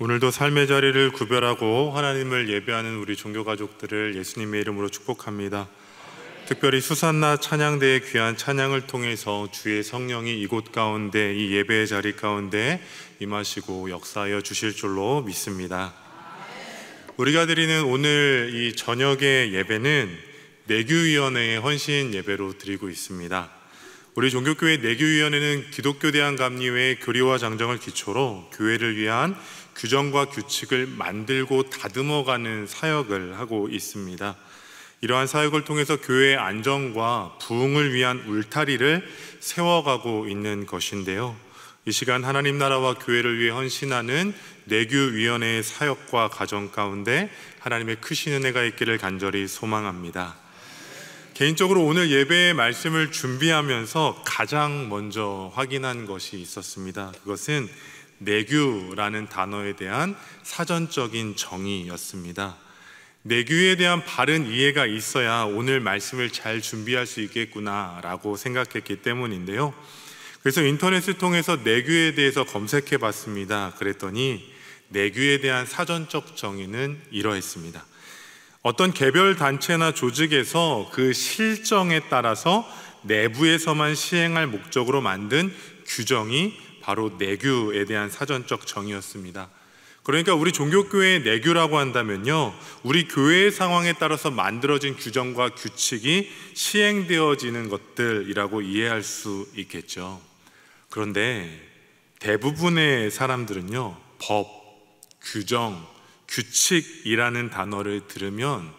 오늘도 삶의 자리를 구별하고 하나님을 예배하는 우리 종교 가족들을 예수님의 이름으로 축복합니다. 특별히 수산나 찬양대의 귀한 찬양을 통해서 주의 성령이 이곳 가운데, 이 예배의 자리 가운데 임하시고 역사하여 주실 줄로 믿습니다. 우리가 드리는 오늘 이 저녁의 예배는 내규위원회의 헌신 예배로 드리고 있습니다. 우리 종교교회 내규위원회는 기독교 대한감리회의 교리와 장정을 기초로 교회를 위한 규정과 규칙을 만들고 다듬어가는 사역을 하고 있습니다. 이러한 사역을 통해서 교회의 안정과 부흥을 위한 울타리를 세워가고 있는 것인데요. 이 시간 하나님 나라와 교회를 위해 헌신하는 내규위원회의 사역과 가정 가운데 하나님의 크신 은혜가 있기를 간절히 소망합니다. 개인적으로 오늘 예배의 말씀을 준비하면서 가장 먼저 확인한 것이 있었습니다. 그것은 내규라는 단어에 대한 사전적인 정의였습니다. 내규에 대한 바른 이해가 있어야 오늘 말씀을 잘 준비할 수 있겠구나라고 생각했기 때문인데요. 그래서 인터넷을 통해서 내규에 대해서 검색해 봤습니다. 그랬더니 내규에 대한 사전적 정의는 이러했습니다. 어떤 개별 단체나 조직에서 그 실정에 따라서 내부에서만 시행할 목적으로 만든 규정이 바로 내규에 대한 사전적 정의였습니다. 그러니까 우리 종교교회의 내규라고 한다면요, 우리 교회의 상황에 따라서 만들어진 규정과 규칙이 시행되어지는 것들이라고 이해할 수 있겠죠. 그런데 대부분의 사람들은요, 법, 규정, 규칙이라는 단어를 들으면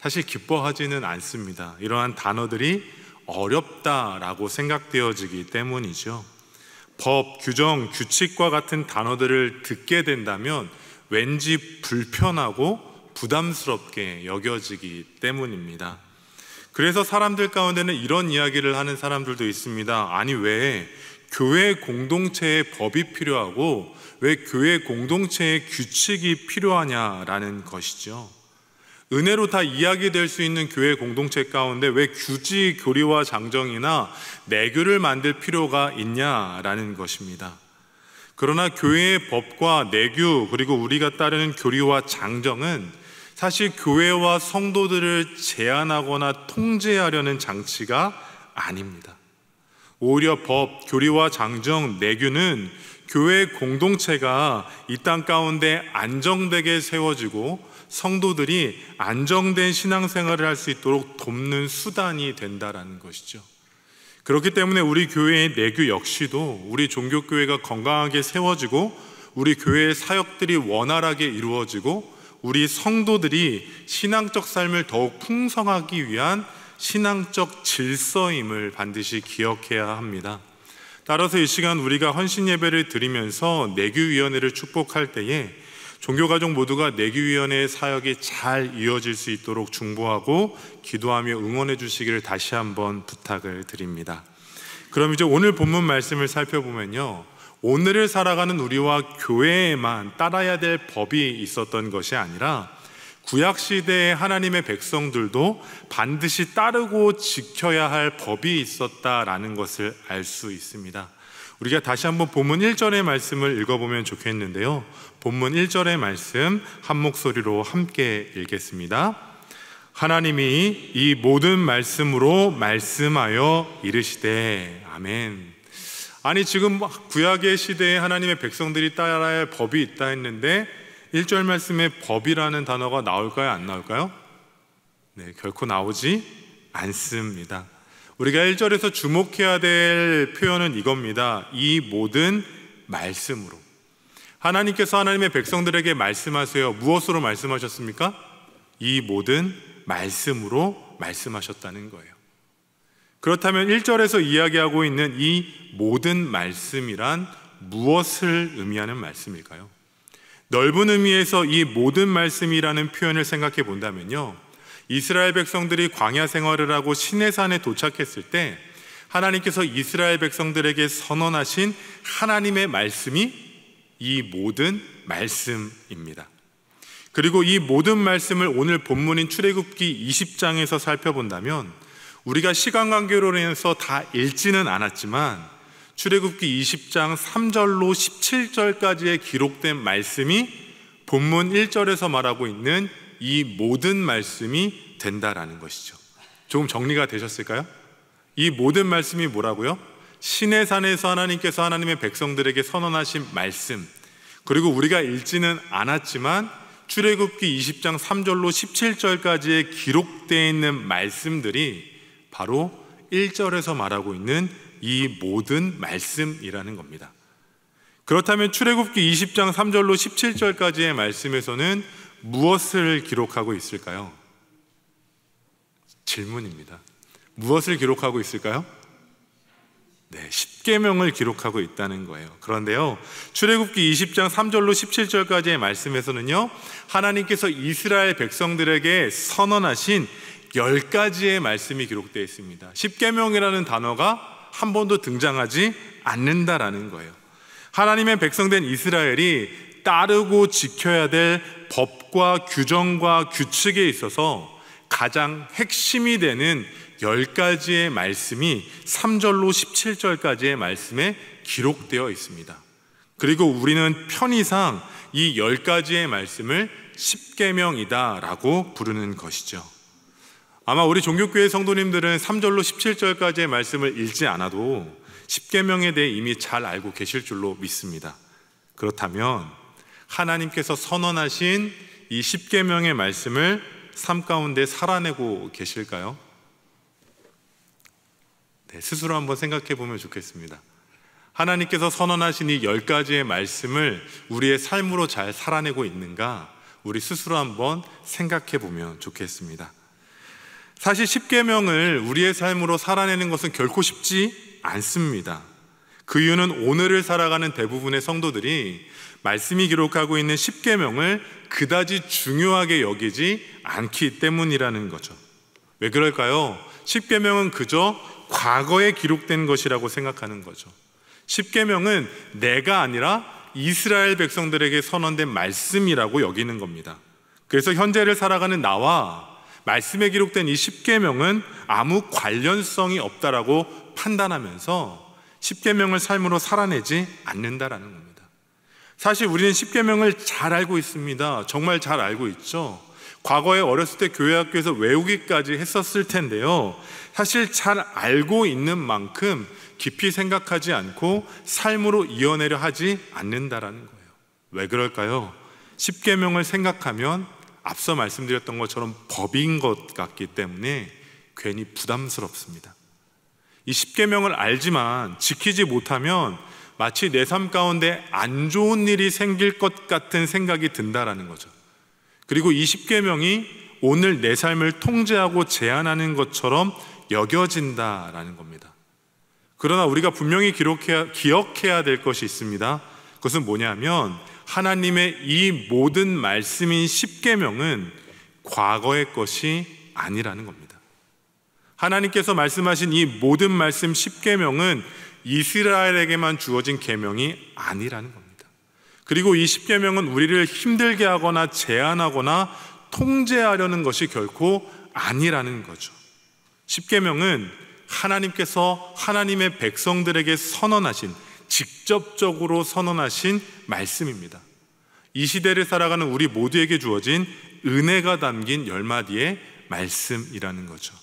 사실 기뻐하지는 않습니다. 이러한 단어들이 어렵다라고 생각되어지기 때문이죠. 법, 규정, 규칙과 같은 단어들을 듣게 된다면 왠지 불편하고 부담스럽게 여겨지기 때문입니다. 그래서 사람들 가운데는 이런 이야기를 하는 사람들도 있습니다. 아니, 왜 교회 공동체의 법이 필요하고 왜 교회 공동체의 규칙이 필요하냐라는 것이죠. 은혜로 다 이야기될 수 있는 교회 공동체 가운데 왜 굳이 교리와 장정이나 내규를 만들 필요가 있냐라는 것입니다. 그러나 교회의 법과 내규, 그리고 우리가 따르는 교리와 장정은 사실 교회와 성도들을 제한하거나 통제하려는 장치가 아닙니다. 오히려 법, 교리와 장정, 내규는 교회 공동체가 이 땅 가운데 안정되게 세워지고 성도들이 안정된 신앙생활을 할 수 있도록 돕는 수단이 된다라는 것이죠. 그렇기 때문에 우리 교회의 내규 역시도 우리 종교교회가 건강하게 세워지고 우리 교회의 사역들이 원활하게 이루어지고 우리 성도들이 신앙적 삶을 더욱 풍성하기 위한 신앙적 질서임을 반드시 기억해야 합니다. 따라서 이 시간 우리가 헌신 예배를 드리면서 내규위원회를 축복할 때에 종교가족 모두가 내규위원회의 사역이 잘 이어질 수 있도록 중보하고 기도하며 응원해 주시기를 다시 한번 부탁을 드립니다. 그럼 이제 오늘 본문 말씀을 살펴보면요, 오늘을 살아가는 우리와 교회에만 따라야 될 법이 있었던 것이 아니라 구약시대의 하나님의 백성들도 반드시 따르고 지켜야 할 법이 있었다라는 것을 알 수 있습니다. 우리가 다시 한번 본문 1절의 말씀을 읽어보면 좋겠는데요, 본문 1절의 말씀 한 목소리로 함께 읽겠습니다. 하나님이 이 모든 말씀으로 말씀하여 이르시되 아멘. 아니, 지금 구약의 시대에 하나님의 백성들이 따라야 할 법이 있다 했는데 1절 말씀에 법이라는 단어가 나올까요? 안 나올까요? 네, 결코 나오지 않습니다. 우리가 1절에서 주목해야 될 표현은 이겁니다. 이 모든 말씀으로. 하나님께서 하나님의 백성들에게 말씀하세요. 무엇으로 말씀하셨습니까? 이 모든 말씀으로 말씀하셨다는 거예요. 그렇다면 1절에서 이야기하고 있는 이 모든 말씀이란 무엇을 의미하는 말씀일까요? 넓은 의미에서 이 모든 말씀이라는 표현을 생각해 본다면요, 이스라엘 백성들이 광야 생활을 하고 시내산에 도착했을 때 하나님께서 이스라엘 백성들에게 선언하신 하나님의 말씀이 이 모든 말씀입니다. 그리고 이 모든 말씀을 오늘 본문인 출애굽기 20장에서 살펴본다면 우리가 시간 관계로 인해서 다 읽지는 않았지만 출애굽기 20장 3절로 17절까지의 기록된 말씀이 본문 1절에서 말하고 있는 이 모든 말씀이 된다라는 것이죠. 조금 정리가 되셨을까요? 이 모든 말씀이 뭐라고요? 시내 산에서 하나님께서 하나님의 백성들에게 선언하신 말씀, 그리고 우리가 읽지는 않았지만 출애굽기 20장 3절로 17절까지에 기록되어 있는 말씀들이 바로 1절에서 말하고 있는 이 모든 말씀이라는 겁니다. 그렇다면 출애굽기 20장 3절로 17절까지의 말씀에서는 무엇을 기록하고 있을까요? 질문입니다. 무엇을 기록하고 있을까요? 네, 십계명을 기록하고 있다는 거예요. 그런데요, 출애굽기 20장 3절로 17절까지의 말씀에서는요, 하나님께서 이스라엘 백성들에게 선언하신 10가지의 말씀이 기록되어 있습니다. 십계명이라는 단어가 한 번도 등장하지 않는다라는 거예요. 하나님의 백성된 이스라엘이 따르고 지켜야 될 법과 규정과 규칙에 있어서 가장 핵심이 되는 10가지의 말씀이 3절로 17절까지의 말씀에 기록되어 있습니다. 그리고 우리는 편의상 이 10가지의 말씀을 십계명이다라고 부르는 것이죠. 아마 우리 종교교회 성도님들은 3절로 17절까지의 말씀을 읽지 않아도 십계명에 대해 이미 잘 알고 계실 줄로 믿습니다. 그렇다면 하나님께서 선언하신 이 십계명의 말씀을 삶 가운데 살아내고 계실까요? 네, 스스로 한번 생각해 보면 좋겠습니다. 하나님께서 선언하신 이 10가지의 말씀을 우리의 삶으로 잘 살아내고 있는가, 우리 스스로 한번 생각해 보면 좋겠습니다. 사실 십계명을 우리의 삶으로 살아내는 것은 결코 쉽지 않습니다. 그 이유는 오늘을 살아가는 대부분의 성도들이 말씀이 기록하고 있는 십계명을 그다지 중요하게 여기지 않기 때문이라는 거죠. 왜 그럴까요? 십계명은 그저 과거에 기록된 것이라고 생각하는 거죠. 십계명은 내가 아니라 이스라엘 백성들에게 선언된 말씀이라고 여기는 겁니다. 그래서 현재를 살아가는 나와 말씀에 기록된 이 십계명은 아무 관련성이 없다라고 판단하면서 십계명을 삶으로 살아내지 않는다라는 겁니다. 사실 우리는 십계명을 잘 알고 있습니다. 정말 잘 알고 있죠. 과거에 어렸을 때 교회 학교에서 외우기까지 했었을 텐데요, 사실 잘 알고 있는 만큼 깊이 생각하지 않고 삶으로 이어내려 하지 않는다라는 거예요. 왜 그럴까요? 십계명을 생각하면 앞서 말씀드렸던 것처럼 법인 것 같기 때문에 괜히 부담스럽습니다. 이 십계명을 알지만 지키지 못하면 마치 내 삶 가운데 안 좋은 일이 생길 것 같은 생각이 든다라는 거죠. 그리고 이 십계명이 오늘 내 삶을 통제하고 제한하는 것처럼 여겨진다라는 겁니다. 그러나 우리가 분명히 기억해야 될 것이 있습니다. 그것은 뭐냐면 하나님의 이 모든 말씀인 십계명은 과거의 것이 아니라는 겁니다. 하나님께서 말씀하신 이 모든 말씀 십계명은 이스라엘에게만 주어진 계명이 아니라는 겁니다. 그리고 이 십계명은 우리를 힘들게 하거나 제한하거나 통제하려는 것이 결코 아니라는 거죠. 십계명은 하나님께서 하나님의 백성들에게 선언하신, 직접적으로 선언하신 말씀입니다. 이 시대를 살아가는 우리 모두에게 주어진 은혜가 담긴 10마디의 말씀이라는 거죠.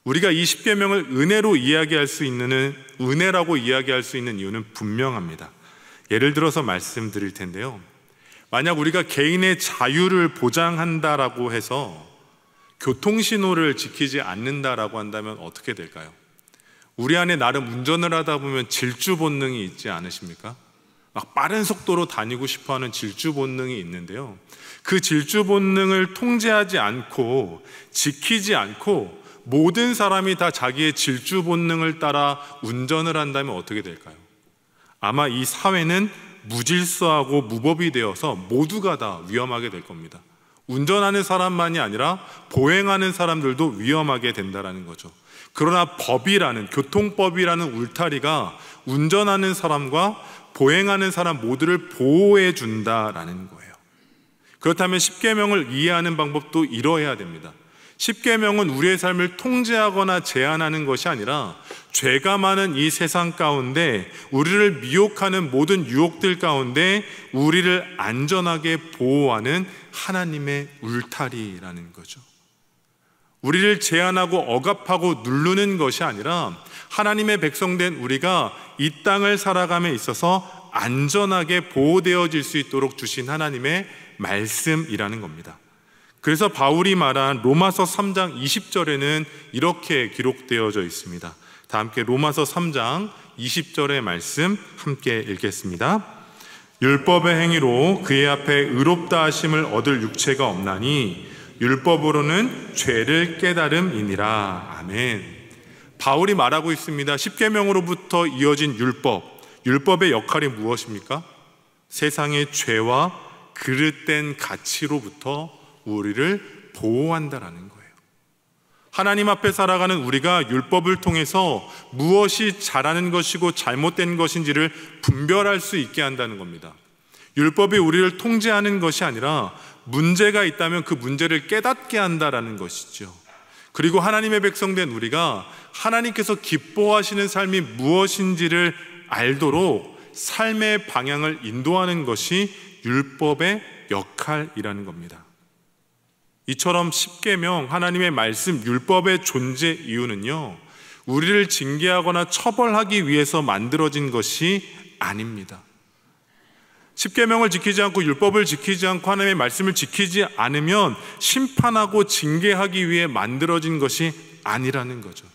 우리가 이 십계명을 은혜라고 이야기할 수 있는 이유는 분명합니다. 예를 들어서 말씀드릴 텐데요, 만약 우리가 개인의 자유를 보장한다라고 해서 교통신호를 지키지 않는다라고 한다면 어떻게 될까요? 우리 안에 나름 운전을 하다 보면 질주 본능이 있지 않으십니까? 막 빠른 속도로 다니고 싶어하는 질주 본능이 있는데요, 그 질주 본능을 통제하지 않고 지키지 않고 모든 사람이 다 자기의 질주 본능을 따라 운전을 한다면 어떻게 될까요? 아마 이 사회는 무질서하고 무법이 되어서 모두가 다 위험하게 될 겁니다. 운전하는 사람만이 아니라 보행하는 사람들도 위험하게 된다는 거죠. 그러나 법이라는, 교통법이라는 울타리가 운전하는 사람과 보행하는 사람 모두를 보호해 준다라는 거예요. 그렇다면 십계명을 이해하는 방법도 이러해야 됩니다. 십계명은 우리의 삶을 통제하거나 제한하는 것이 아니라 죄가 많은 이 세상 가운데 우리를 미혹하는 모든 유혹들 가운데 우리를 안전하게 보호하는 하나님의 울타리라는 거죠. 우리를 제한하고 억압하고 누르는 것이 아니라 하나님의 백성된 우리가 이 땅을 살아감에 있어서 안전하게 보호되어질 수 있도록 주신 하나님의 말씀이라는 겁니다. 그래서 바울이 말한 로마서 3장 20절에는 이렇게 기록되어져 있습니다. 다 함께 로마서 3장 20절의 말씀 함께 읽겠습니다. 율법의 행위로 그의 앞에 의롭다 하심을 얻을 육체가 없나니 율법으로는 죄를 깨달음이니라. 아멘. 바울이 말하고 있습니다. 십계명으로부터 이어진 율법의 역할이 무엇입니까? 세상의 죄와 그릇된 가치로부터 우리를 보호한다라는 거예요. 하나님 앞에 살아가는 우리가 율법을 통해서 무엇이 잘하는 것이고 잘못된 것인지를 분별할 수 있게 한다는 겁니다. 율법이 우리를 통제하는 것이 아니라 문제가 있다면 그 문제를 깨닫게 한다라는 것이죠. 그리고 하나님의 백성된 우리가 하나님께서 기뻐하시는 삶이 무엇인지를 알도록 삶의 방향을 인도하는 것이 율법의 역할이라는 겁니다. 이처럼 십계명, 하나님의 말씀, 율법의 존재 이유는요, 우리를 징계하거나 처벌하기 위해서 만들어진 것이 아닙니다. 십계명을 지키지 않고 율법을 지키지 않고 하나님의 말씀을 지키지 않으면 심판하고 징계하기 위해 만들어진 것이 아니라는 거죠.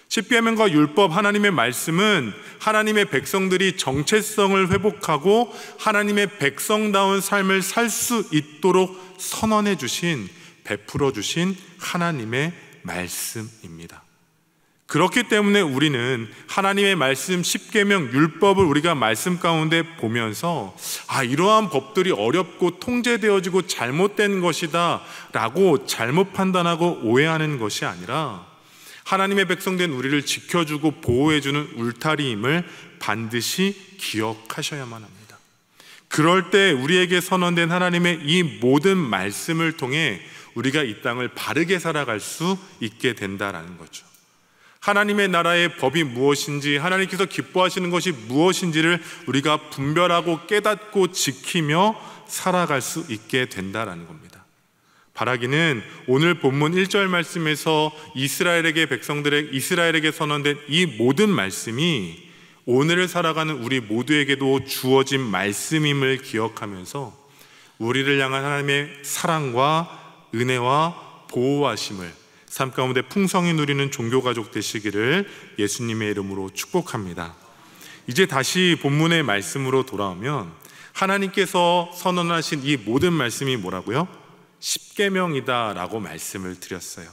십계명과 율법, 하나님의 말씀은 하나님의 백성들이 정체성을 회복하고 하나님의 백성다운 삶을 살 수 있도록 선언해 주신, 베풀어 주신 하나님의 말씀입니다. 그렇기 때문에 우리는 하나님의 말씀, 십계명, 율법을 우리가 말씀 가운데 보면서 이러한 법들이 어렵고 통제되어지고 잘못된 것이다 라고 잘못 판단하고 오해하는 것이 아니라 하나님의 백성된 우리를 지켜주고 보호해주는 울타리임을 반드시 기억하셔야만 합니다. 그럴 때 우리에게 선언된 하나님의 이 모든 말씀을 통해 우리가 이 땅을 바르게 살아갈 수 있게 된다라는 거죠. 하나님의 나라의 법이 무엇인지, 하나님께서 기뻐하시는 것이 무엇인지를 우리가 분별하고 깨닫고 지키며 살아갈 수 있게 된다라는 겁니다. 바라기는 오늘 본문 1절 말씀에서 이스라엘에게 선언된 이 모든 말씀이 오늘을 살아가는 우리 모두에게도 주어진 말씀임을 기억하면서 우리를 향한 하나님의 사랑과 은혜와 보호하심을 삶 가운데 풍성히 누리는 종교가족 되시기를 예수님의 이름으로 축복합니다. 이제 다시 본문의 말씀으로 돌아오면 하나님께서 선언하신 이 모든 말씀이 뭐라고요? 십계명이다 라고 말씀을 드렸어요.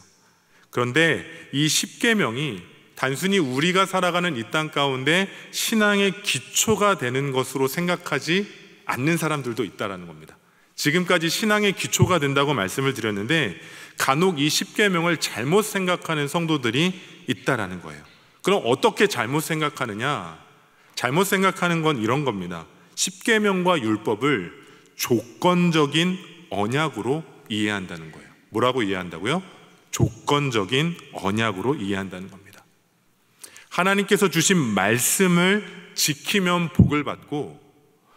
그런데 이 십계명이 단순히 우리가 살아가는 이 땅 가운데 신앙의 기초가 되는 것으로 생각하지 않는 사람들도 있다는 겁니다. 지금까지 신앙의 기초가 된다고 말씀을 드렸는데 간혹 이 십계명을 잘못 생각하는 성도들이 있다라는 거예요. 그럼 어떻게 잘못 생각하느냐? 잘못 생각하는 건 이런 겁니다. 십계명과 율법을 조건적인 언약으로 이해한다는 거예요. 뭐라고 이해한다고요? 조건적인 언약으로 이해한다는 겁니다. 하나님께서 주신 말씀을 지키면 복을 받고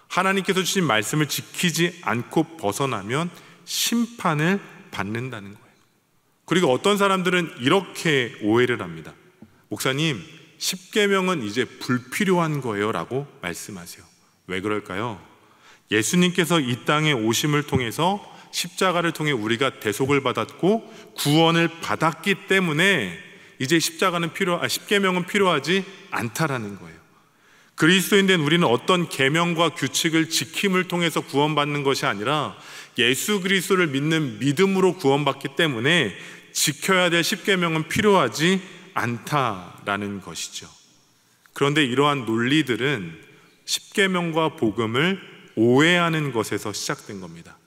하나님께서 주신 말씀을 지키지 않고 벗어나면 심판을 받는다는 거예요. 그리고 어떤 사람들은 이렇게 오해를 합니다. 목사님, 십계명은 이제 불필요한 거예요 라고 말씀하세요. 왜 그럴까요? 예수님께서 이 땅에 오심을 통해서 십자가를 통해 우리가 대속을 받았고 구원을 받았기 때문에 이제 십계명은 필요하지 않다라는 거예요. 그리스도인된 우리는 어떤 계명과 규칙을 지킴을 통해서 구원받는 것이 아니라 예수 그리스도를 믿는 믿음으로 구원받기 때문에 지켜야 될 십계명은 필요하지 않다라는 것이죠. 그런데 이러한 논리들은 십계명과 복음을 오해하는 것에서 시작된 겁니다.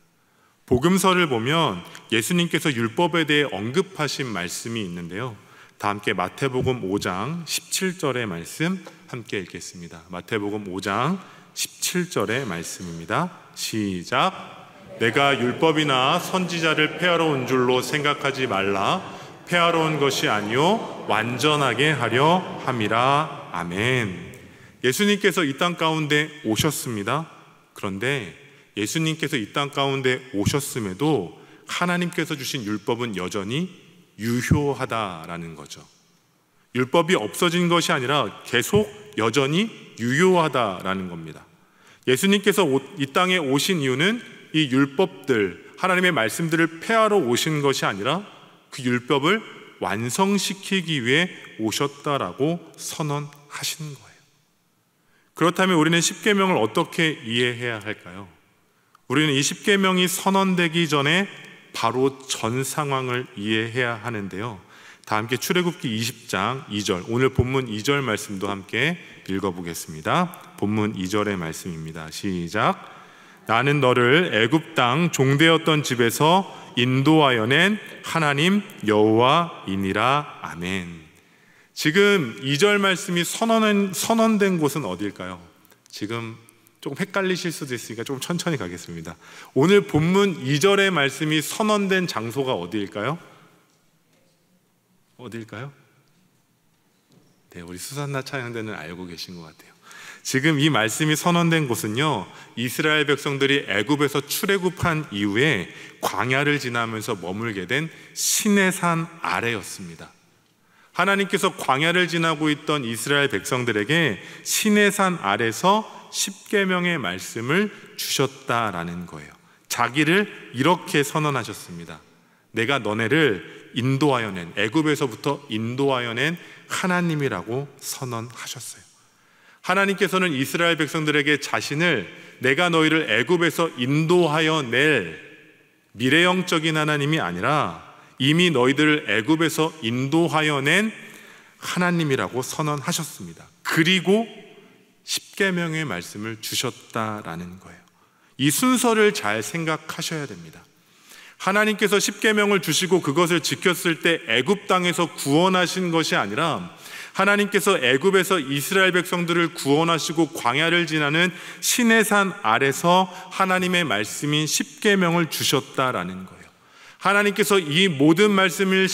복음서를 보면 예수님께서 율법에 대해 언급하신 말씀이 있는데요. 다 함께 마태복음 5장 17절의 말씀 함께 읽겠습니다. 마태복음 5장 17절의 말씀입니다. 시작. 내가 율법이나 선지자를 폐하러 온 줄로 생각하지 말라. 폐하러 온 것이 아니요 완전하게 하려 함이라. 아멘. 예수님께서 이 땅 가운데 오셨습니다. 그런데 예수님께서 이 땅 가운데 오셨음에도 하나님께서 주신 율법은 여전히 유효하다라는 거죠. 율법이 없어진 것이 아니라 계속 여전히 유효하다라는 겁니다. 예수님께서 이 땅에 오신 이유는 이 율법들, 하나님의 말씀들을 폐하러 오신 것이 아니라 그 율법을 완성시키기 위해 오셨다라고 선언하신 거예요. 그렇다면 우리는 십계명을 어떻게 이해해야 할까요? 우리는 이 십계명이 선언되기 전에 바로 전 상황을 이해해야 하는데요. 다 함께 출애굽기 20장 2절, 오늘 본문 2절 말씀도 함께 읽어보겠습니다. 본문 2절의 말씀입니다. 시작. 나는 너를 애굽 땅 종되었던 집에서 인도하여 낸 하나님 여호와이니라. 아멘. 지금 2절 말씀이 선언된 곳은 어딜까요? 지금 조금 헷갈리실 수도 있으니까 조금 천천히 가겠습니다. 오늘 본문 2절의 말씀이 선언된 장소가 어디일까요? 어디일까요? 네, 우리 수산나 찬양대는 알고 계신 것 같아요. 지금 이 말씀이 선언된 곳은요, 이스라엘 백성들이 애굽에서 출애굽한 이후에 광야를 지나면서 머물게 된 시내산 아래였습니다. 하나님께서 광야를 지나고 있던 이스라엘 백성들에게 시내산 아래서 십계명의 말씀을 주셨다라는 거예요. 자기를 이렇게 선언하셨습니다. 내가 너네를 인도하여 낸, 애굽에서부터 인도하여 낸 하나님이라고 선언하셨어요. 하나님께서는 이스라엘 백성들에게 자신을 내가 너희를 애굽에서 인도하여 낼 미래형적인 하나님이 아니라 이미 너희들을 애굽에서 인도하여 낸 하나님이라고 선언하셨습니다. 그리고 십계명의 말씀을 주셨다라는 거예요. 이 순서를 잘 생각하셔야 됩니다. 하나님께서 십계명을 주시고 그것을 지켰을 때 애굽 땅에서 구원하신 것이 아니라 하나님께서 애굽에서 이스라엘 백성들을 구원하시고 광야를 지나는 시내산 아래서 하나님의 말씀인 십계명을 주셨다라는 거예요. 하나님께서 이 모든 말씀인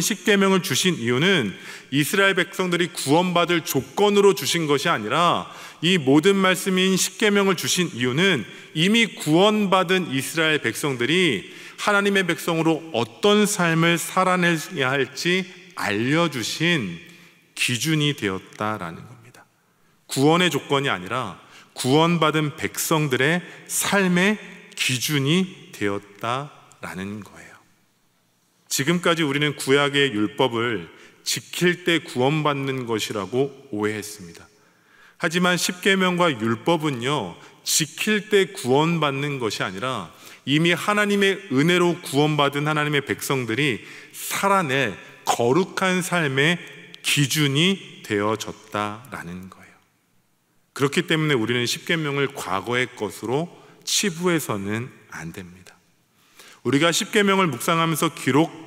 십계명을 주신 이유는 이스라엘 백성들이 구원받을 조건으로 주신 것이 아니라 이 모든 말씀인 십계명을 주신 이유는 이미 구원받은 이스라엘 백성들이 하나님의 백성으로 어떤 삶을 살아내야 할지 알려주신 기준이 되었다라는 겁니다. 구원의 조건이 아니라 구원받은 백성들의 삶의 기준이 되었다라는 거예요. 지금까지 우리는 구약의 율법을 지킬 때 구원받는 것이라고 오해했습니다. 하지만 십계명과 율법은요, 지킬 때 구원받는 것이 아니라 이미 하나님의 은혜로 구원받은 하나님의 백성들이 살아낼 거룩한 삶의 기준이 되어졌다라는 거예요. 그렇기 때문에 우리는 십계명을 과거의 것으로 치부해서는 안 됩니다. 우리가 십계명을 묵상하면서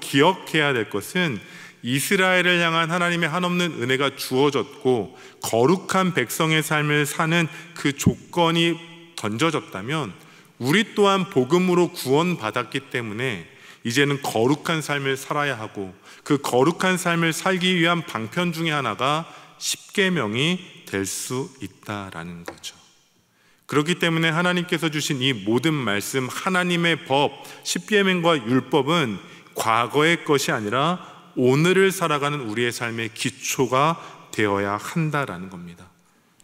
기억해야 될 것은 이스라엘을 향한 하나님의 한없는 은혜가 주어졌고 거룩한 백성의 삶을 사는 그 조건이 던져졌다면 우리 또한 복음으로 구원받았기 때문에 이제는 거룩한 삶을 살아야 하고 그 거룩한 삶을 살기 위한 방편 중에 하나가 십계명이 될 수 있다라는 거죠. 그렇기 때문에 하나님께서 주신 이 모든 말씀, 하나님의 법, 십계명과 율법은 과거의 것이 아니라 오늘을 살아가는 우리의 삶의 기초가 되어야 한다라는 겁니다.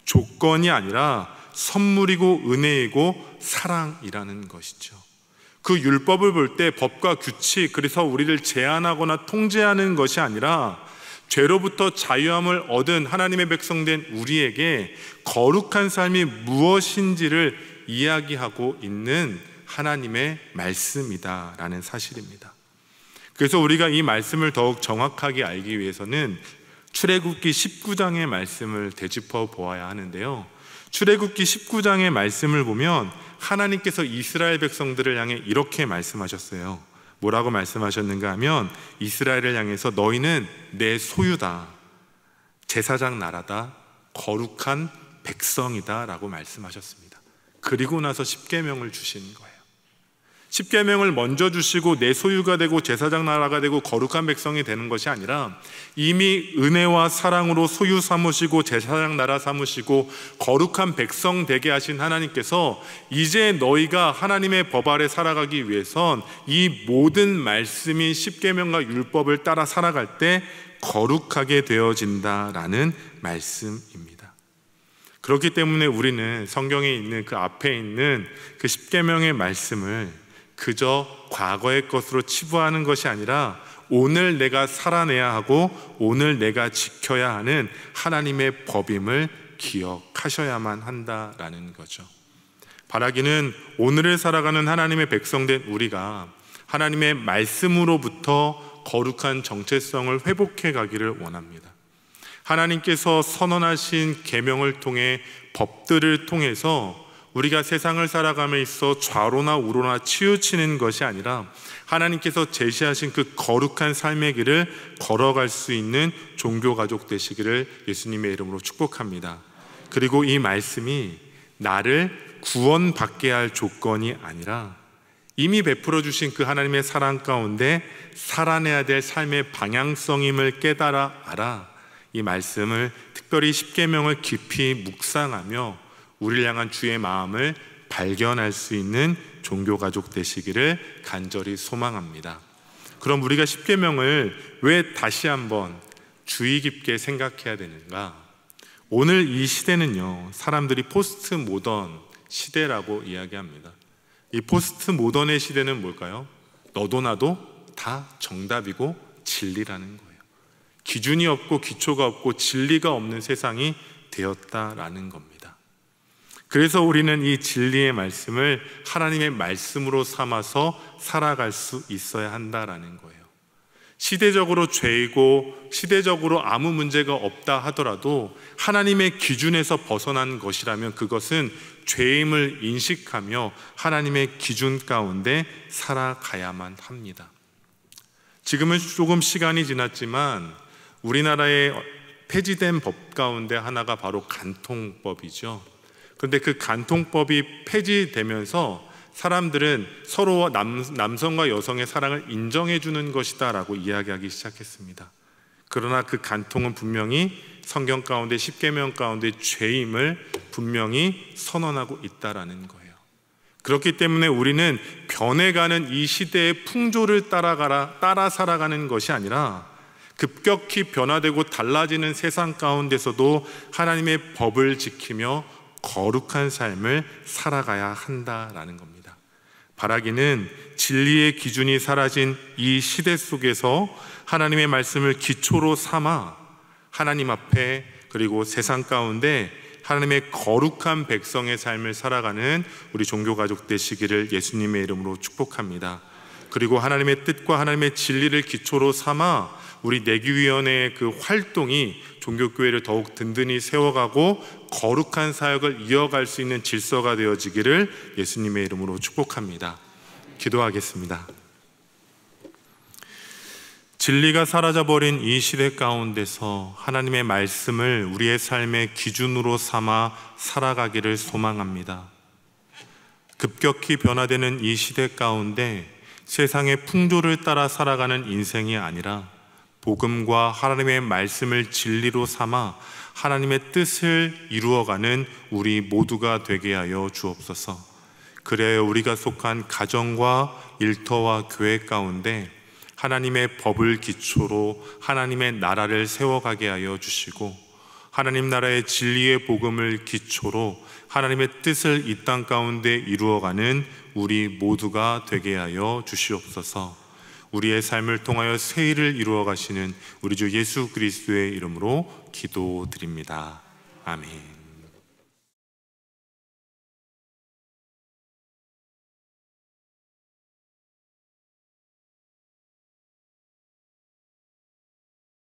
조건이 아니라 선물이고 은혜이고 사랑이라는 것이죠. 그 율법을 볼 때 법과 규칙, 그래서 우리를 제한하거나 통제하는 것이 아니라 죄로부터 자유함을 얻은 하나님의 백성된 우리에게 거룩한 삶이 무엇인지를 이야기하고 있는 하나님의 말씀이다라는 사실입니다. 그래서 우리가 이 말씀을 더욱 정확하게 알기 위해서는 출애굽기 19장의 말씀을 되짚어 보아야 하는데요. 출애굽기 19장의 말씀을 보면 하나님께서 이스라엘 백성들을 향해 이렇게 말씀하셨어요. 뭐라고 말씀하셨는가 하면 이스라엘을 향해서 너희는 내 소유다, 제사장 나라다, 거룩한 백성이다 라고 말씀하셨습니다. 그리고 나서 십계명을 주신 거예요. 십계명을 먼저 주시고 내 소유가 되고 제사장 나라가 되고 거룩한 백성이 되는 것이 아니라 이미 은혜와 사랑으로 소유 삼으시고 제사장 나라 삼으시고 거룩한 백성 되게 하신 하나님께서 이제 너희가 하나님의 법 아래 살아가기 위해선 이 모든 말씀인 십계명과 율법을 따라 살아갈 때 거룩하게 되어진다라는 말씀입니다. 그렇기 때문에 우리는 성경에 있는 그 앞에 있는 그 십계명의 말씀을 그저 과거의 것으로 치부하는 것이 아니라 오늘 내가 살아내야 하고 오늘 내가 지켜야 하는 하나님의 법임을 기억하셔야만 한다라는 거죠. 바라기는 오늘을 살아가는 하나님의 백성된 우리가 하나님의 말씀으로부터 거룩한 정체성을 회복해 가기를 원합니다. 하나님께서 선언하신 계명을 통해 법들을 통해서 우리가 세상을 살아감에 있어 좌로나 우로나 치우치는 것이 아니라 하나님께서 제시하신 그 거룩한 삶의 길을 걸어갈 수 있는 종교가족 되시기를 예수님의 이름으로 축복합니다. 그리고 이 말씀이 나를 구원받게 할 조건이 아니라 이미 베풀어 주신 그 하나님의 사랑 가운데 살아내야 될 삶의 방향성임을 깨달아 알아 이 말씀을 특별히 십계명을 깊이 묵상하며 우리를 향한 주의 마음을 발견할 수 있는 종교가족 되시기를 간절히 소망합니다. 그럼 우리가 십계명을 왜 다시 한번 주의 깊게 생각해야 되는가? 오늘 이 시대는요, 사람들이 포스트 모던 시대라고 이야기합니다. 이 포스트 모던의 시대는 뭘까요? 너도 나도 다 정답이고 진리라는 거예요. 기준이 없고 기초가 없고 진리가 없는 세상이 되었다라는 겁니다. 그래서 우리는 이 진리의 말씀을 하나님의 말씀으로 삼아서 살아갈 수 있어야 한다라는 거예요. 시대적으로 죄이고 시대적으로 아무 문제가 없다 하더라도 하나님의 기준에서 벗어난 것이라면 그것은 죄임을 인식하며 하나님의 기준 가운데 살아가야만 합니다. 지금은 조금 시간이 지났지만 우리나라에 폐지된 법 가운데 하나가 바로 간통법이죠. 그런데 그 간통법이 폐지되면서 사람들은 서로 남성과 여성의 사랑을 인정해 주는 것이다 라고 이야기하기 시작했습니다. 그러나 그 간통은 분명히 성경 가운데 십계명 가운데 죄임을 분명히 선언하고 있다라는 거예요. 그렇기 때문에 우리는 변해가는 이 시대의 풍조를 따라 살아가는 것이 아니라 급격히 변화되고 달라지는 세상 가운데서도 하나님의 법을 지키며 거룩한 삶을 살아가야 한다라는 겁니다. 바라기는 진리의 기준이 사라진 이 시대 속에서 하나님의 말씀을 기초로 삼아 하나님 앞에 그리고 세상 가운데 하나님의 거룩한 백성의 삶을 살아가는 우리 종교가족 되시기를 예수님의 이름으로 축복합니다. 그리고 하나님의 뜻과 하나님의 진리를 기초로 삼아 우리 내기위원회의 그 활동이 종교교회를 더욱 든든히 세워가고 거룩한 사역을 이어갈 수 있는 질서가 되어지기를 예수님의 이름으로 축복합니다. 기도하겠습니다. 진리가 사라져버린 이 시대 가운데서 하나님의 말씀을 우리의 삶의 기준으로 삼아 살아가기를 소망합니다. 급격히 변화되는 이 시대 가운데 세상의 풍조를 따라 살아가는 인생이 아니라 복음과 하나님의 말씀을 진리로 삼아 하나님의 뜻을 이루어가는 우리 모두가 되게 하여 주옵소서. 그래야 우리가 속한 가정과 일터와 교회 가운데 하나님의 법을 기초로 하나님의 나라를 세워가게 하여 주시고 하나님 나라의 진리의 복음을 기초로 하나님의 뜻을 이 땅 가운데 이루어가는 우리 모두가 되게 하여 주시옵소서. 우리의 삶을 통하여 새 일을 이루어 가시는 우리 주 예수 그리스도의 이름으로 기도드립니다. 아멘.